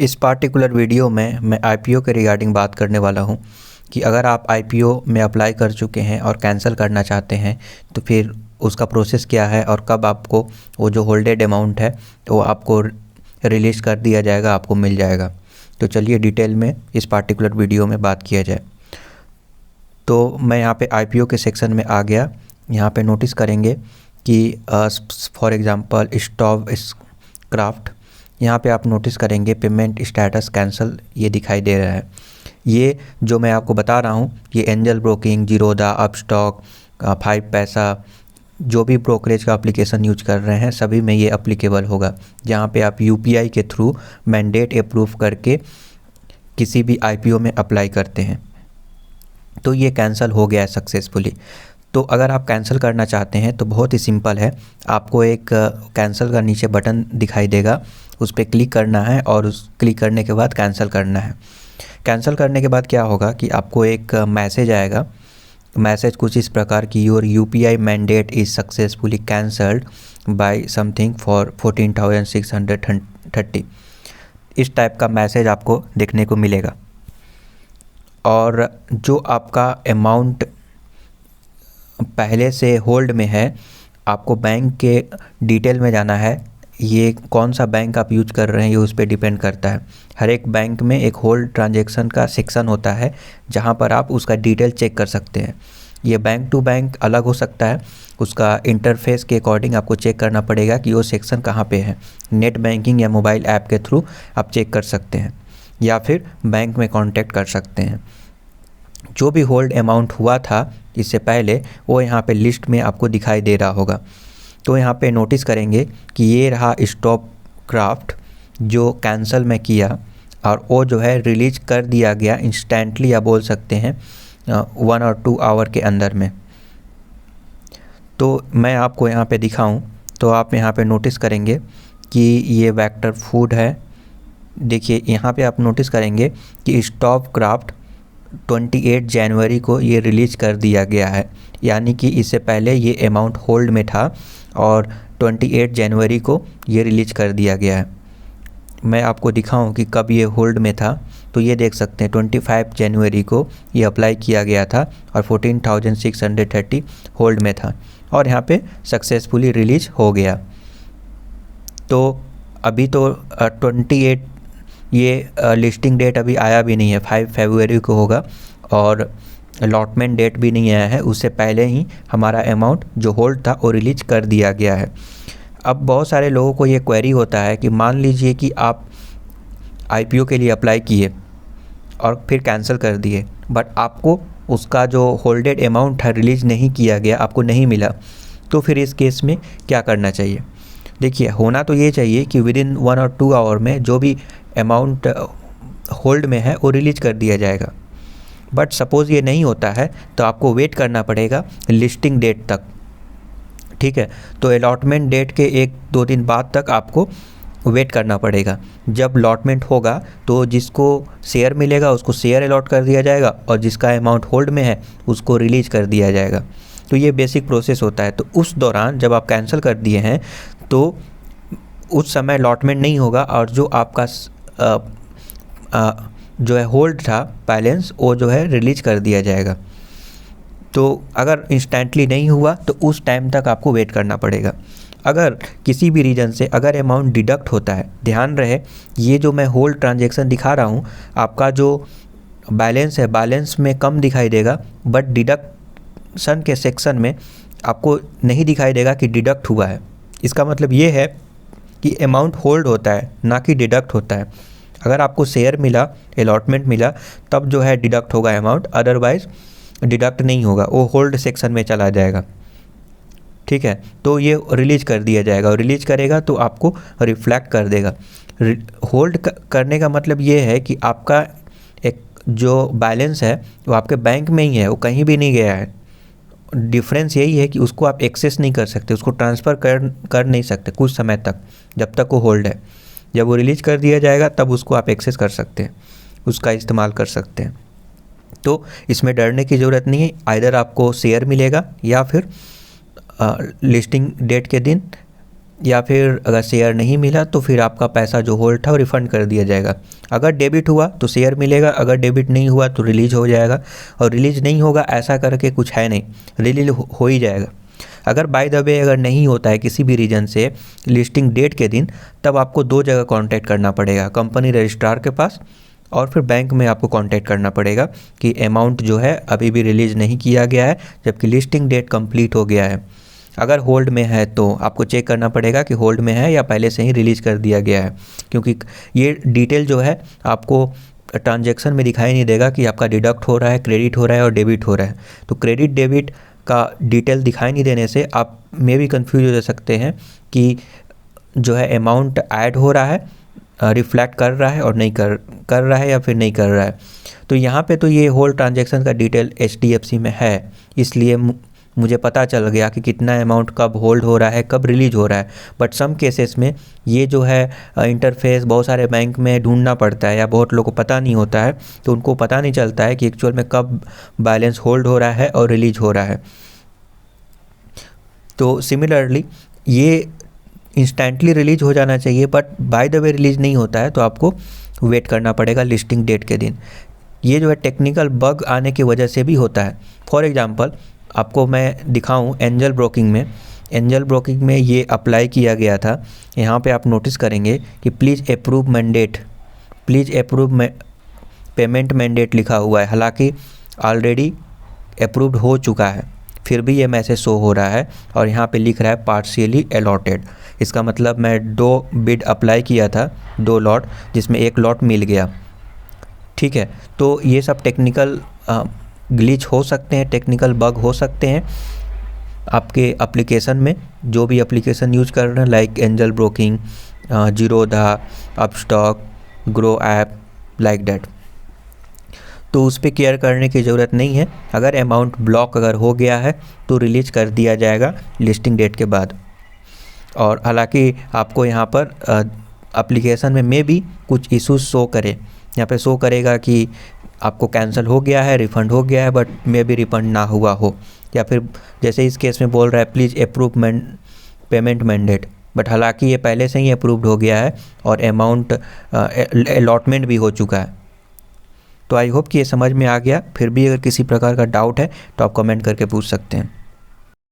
इस particular video में मैं आईपीओ के रिगार्डिंग बात करने वाला हूं कि अगर आप आईपीओ में अप्लाई कर चुके हैं और कैंसिल करना चाहते हैं तो फिर उसका प्रोसेस क्या है और कब आपको वो जो होल्डेड अमाउंट है वो आपको रिलीज़ कर दिया जाएगा, आपको मिल जाएगा। तो चलिए डिटेल में इस पार्टिकुलर वीडियो में बात किया जाए। तो मैं यहाँ पे आईपीओ के सेक्शन में आ गया। यहाँ पे नोटिस करेंगे कि फॉर एग्ज़ाम्पल स्टॉप क्राफ्ट, यहाँ पे आप नोटिस करेंगे पेमेंट स्टेटस कैंसल ये दिखाई दे रहा है। ये जो मैं आपको बता रहा हूँ ये एंजल ब्रोकिंग, जीरोधा, अपस्टॉक, 5 पैसा, जो भी ब्रोकरेज का एप्लीकेशन यूज कर रहे हैं सभी में ये अप्लीकेबल होगा। जहाँ पे आप यूपीआई के थ्रू मैंडेट अप्रूव करके किसी भी आईपीओ में अप्लाई करते हैं। तो ये कैंसिल हो गया है सक्सेसफुली। तो अगर आप कैंसिल करना चाहते हैं तो बहुत ही सिंपल है। आपको एक कैंसिल का नीचे बटन दिखाई देगा, उस पर क्लिक करना है और उस क्लिक करने के बाद कैंसिल करना है। कैंसिल करने के बाद क्या होगा कि आपको एक मैसेज आएगा। मैसेज कुछ इस प्रकार की, your UPI mandate is successfully cancelled by something for 14,630। इस टाइप का मैसेज आपको देखने को मिलेगा। और जो आपका अमाउंट पहले से होल्ड में है, आपको बैंक के डिटेल में जाना है। ये कौन सा बैंक आप यूज कर रहे हैं ये उस पर डिपेंड करता है। हर एक बैंक में एक होल्ड ट्रांजैक्शन का सेक्शन होता है जहां पर आप उसका डिटेल चेक कर सकते हैं। ये बैंक टू बैंक अलग हो सकता है, उसका इंटरफेस के अकॉर्डिंग आपको चेक करना पड़ेगा कि वो सेक्शन कहाँ पे है। नेट बैंकिंग या मोबाइल ऐप के थ्रू आप चेक कर सकते हैं या फिर बैंक में कॉन्टैक्ट कर सकते हैं। जो भी होल्ड अमाउंट हुआ था इससे पहले वो यहाँ पे लिस्ट में आपको दिखाई दे रहा होगा। तो यहाँ पे नोटिस करेंगे कि ये रहा स्टॉप क्राफ्ट जो कैंसिल में किया और वो जो है रिलीज कर दिया गया इंस्टेंटली, या बोल सकते हैं 1 और 2 आवर के अंदर में। तो मैं आपको यहाँ पे दिखाऊं तो आप यहाँ पे नोटिस करेंगे कि ये वेक्टर फूड है। देखिए यहाँ पे आप नोटिस करेंगे कि स्टॉप क्राफ्ट 28 जनवरी को ये रिलीज़ कर दिया गया है, यानी कि इससे पहले ये अमाउंट होल्ड में था और 28 जनवरी को ये रिलीज़ कर दिया गया है। मैं आपको दिखाऊं कि कब ये होल्ड में था तो ये देख सकते हैं 25 जनवरी को ये अप्लाई किया गया था और 14,630 होल्ड में था और यहाँ पे सक्सेसफुली रिलीज हो गया। तो अभी तो 28 ये लिस्टिंग डेट अभी आया भी नहीं है, 5 फरवरी को होगा और अलॉटमेंट डेट भी नहीं आया है। उससे पहले ही हमारा अमाउंट जो होल्ड था वो रिलीज कर दिया गया है। अब बहुत सारे लोगों को ये क्वेरी होता है कि मान लीजिए कि आप आईपीओ के लिए अप्लाई किए और फिर कैंसिल कर दिए, बट आपको उसका जो होल्डेड अमाउंट है रिलीज़ नहीं किया गया, आपको नहीं मिला, तो फिर इस केस में क्या करना चाहिए? देखिए, होना तो ये चाहिए कि विदिन 1 और 2 आवर में जो भी अमाउंट होल्ड में है वो रिलीज कर दिया जाएगा। बट सपोज़ ये नहीं होता है तो आपको वेट करना पड़ेगा लिस्टिंग डेट तक, ठीक है। तो अलॉटमेंट डेट के 1-2 दिन बाद तक आपको वेट करना पड़ेगा। जब अलॉटमेंट होगा तो जिसको शेयर मिलेगा उसको शेयर अलॉट कर दिया जाएगा और जिसका अमाउंट होल्ड में है उसको रिलीज कर दिया जाएगा। तो ये बेसिक प्रोसेस होता है। तो उस दौरान जब आप कैंसिल कर दिए हैं तो उस समय अलॉटमेंट नहीं होगा और जो आपका जो है होल्ड था बैलेंस वो जो है रिलीज कर दिया जाएगा। तो अगर इंस्टेंटली नहीं हुआ तो उस टाइम तक आपको वेट करना पड़ेगा। अगर किसी भी रीज़न से अगर अमाउंट डिडक्ट होता है, ध्यान रहे ये जो मैं होल्ड ट्रांजैक्शन दिखा रहा हूँ आपका जो बैलेंस है बैलेंस में कम दिखाई देगा, बट डिडक्शन के सेक्शन में आपको नहीं दिखाई देगा कि डिडक्ट हुआ है। इसका मतलब ये है कि अमाउंट होल्ड होता है ना कि डिडक्ट होता है। अगर आपको शेयर मिला, अलॉटमेंट मिला, तब जो है डिडक्ट होगा अमाउंट, अदरवाइज़ डिडक्ट नहीं होगा, वो होल्ड सेक्शन में चला जाएगा, ठीक है। तो ये रिलीज कर दिया जाएगा और रिलीज करेगा तो आपको रिफ्लेक्ट कर देगा। होल्ड करने का मतलब ये है कि आपका एक जो बैलेंस है वो आपके बैंक में ही है, वो कहीं भी नहीं गया है। डिफरेंस यही है कि उसको आप एक्सेस नहीं कर सकते, उसको ट्रांसफ़र कर नहीं सकते कुछ समय तक, जब तक वो होल्ड है। जब वो रिलीज कर दिया जाएगा तब उसको आप एक्सेस कर सकते हैं, उसका इस्तेमाल कर सकते हैं। तो इसमें डरने की ज़रूरत नहीं है। आइदर आपको शेयर मिलेगा या फिर लिस्टिंग डेट के दिन या फिर अगर शेयर नहीं मिला तो फिर आपका पैसा जो होल्ड था वो रिफ़ंड कर दिया जाएगा। अगर डेबिट हुआ तो शेयर मिलेगा, अगर डेबिट नहीं हुआ तो रिलीज़ हो जाएगा, और रिलीज़ नहीं होगा ऐसा करके कुछ है नहीं, रिलीज हो ही जाएगा। अगर बाय द वे अगर नहीं होता है किसी भी रीज़न से लिस्टिंग डेट के दिन, तब आपको 2 जगह कांटेक्ट करना पड़ेगा, कंपनी रजिस्ट्रार के पास और फिर बैंक में आपको कांटेक्ट करना पड़ेगा कि अमाउंट जो है अभी भी रिलीज़ नहीं किया गया है जबकि लिस्टिंग डेट कंप्लीट हो गया है। अगर होल्ड में है तो आपको चेक करना पड़ेगा कि होल्ड में है या पहले से ही रिलीज़ कर दिया गया है, क्योंकि ये डिटेल जो है आपको ट्रांजैक्शन में दिखाई नहीं देगा कि आपका डिडक्ट हो रहा है, क्रेडिट हो रहा है और डेबिट हो रहा है। तो क्रेडिट डेबिट का डिटेल दिखाई नहीं देने से आप में भी कंफ्यूज हो सकते हैं कि जो है अमाउंट ऐड हो रहा है, रिफ्लेक्ट कर रहा है और नहीं कर रहा है या फिर नहीं कर रहा है। तो यहाँ पे तो ये होल ट्रांजैक्शन का डिटेल HDFC में है, इसलिए मुझे पता चल गया कि कितना अमाउंट कब होल्ड हो रहा है, कब रिलीज हो रहा है। बट सम केसेस में ये जो है इंटरफेस बहुत सारे बैंक में ढूंढना पड़ता है या बहुत लोगों को पता नहीं होता है, तो उनको पता नहीं चलता है कि एक्चुअल में कब बैलेंस होल्ड हो रहा है और रिलीज हो रहा है। तो सिमिलरली ये इंस्टेंटली रिलीज हो जाना चाहिए, but by the way release नहीं होता है तो आपको वेट करना पड़ेगा लिस्टिंग डेट के दिन। ये जो है टेक्निकल बग आने की वजह से भी होता है। फॉर एग्जांपल आपको मैं दिखाऊं, एंजल ब्रोकिंग में ये अप्लाई किया गया था। यहाँ पे आप नोटिस करेंगे कि प्लीज़ अप्रूव पेमेंट मैंडेट लिखा हुआ है, हालांकि ऑलरेडी अप्रूव्ड हो चुका है, फिर भी ये मैसेज शो हो रहा है और यहाँ पे लिख रहा है पार्शियली अलॉटेड। इसका मतलब मैं 2 बिड अप्लाई किया था, 2 लॉट, जिसमें 1 लॉट मिल गया। ठीक है, तो ये सब टेक्निकल ग्लिच हो सकते हैं, टेक्निकल बग हो सकते हैं आपके एप्लीकेशन में, जो भी एप्लीकेशन यूज़ कर रहे हैं, like angel broking, Zerodha, Upstox, grow app, like that. तो उस पर केयर करने की ज़रूरत नहीं है। अगर अमाउंट ब्लॉक अगर हो गया है तो रिलीज कर दिया जाएगा लिस्टिंग डेट के बाद। और हालांकि आपको यहाँ पर एप्लीकेशन में भी कुछ इश्यूज शो करे, यहाँ पे शो करेगा कि आपको कैंसिल हो गया है, रिफ़ंड हो गया है, बट मे भी रिफ़ंड ना हुआ हो, या फिर जैसे इस केस में बोल रहा है please approve payment mandate, but हालांकि ये पहले से ही अप्रूव्ड हो गया है और अमाउंट अलॉटमेंट भी हो चुका है। तो आई होप कि ये समझ में आ गया। फिर भी अगर किसी प्रकार का डाउट है तो आप कमेंट करके पूछ सकते हैं।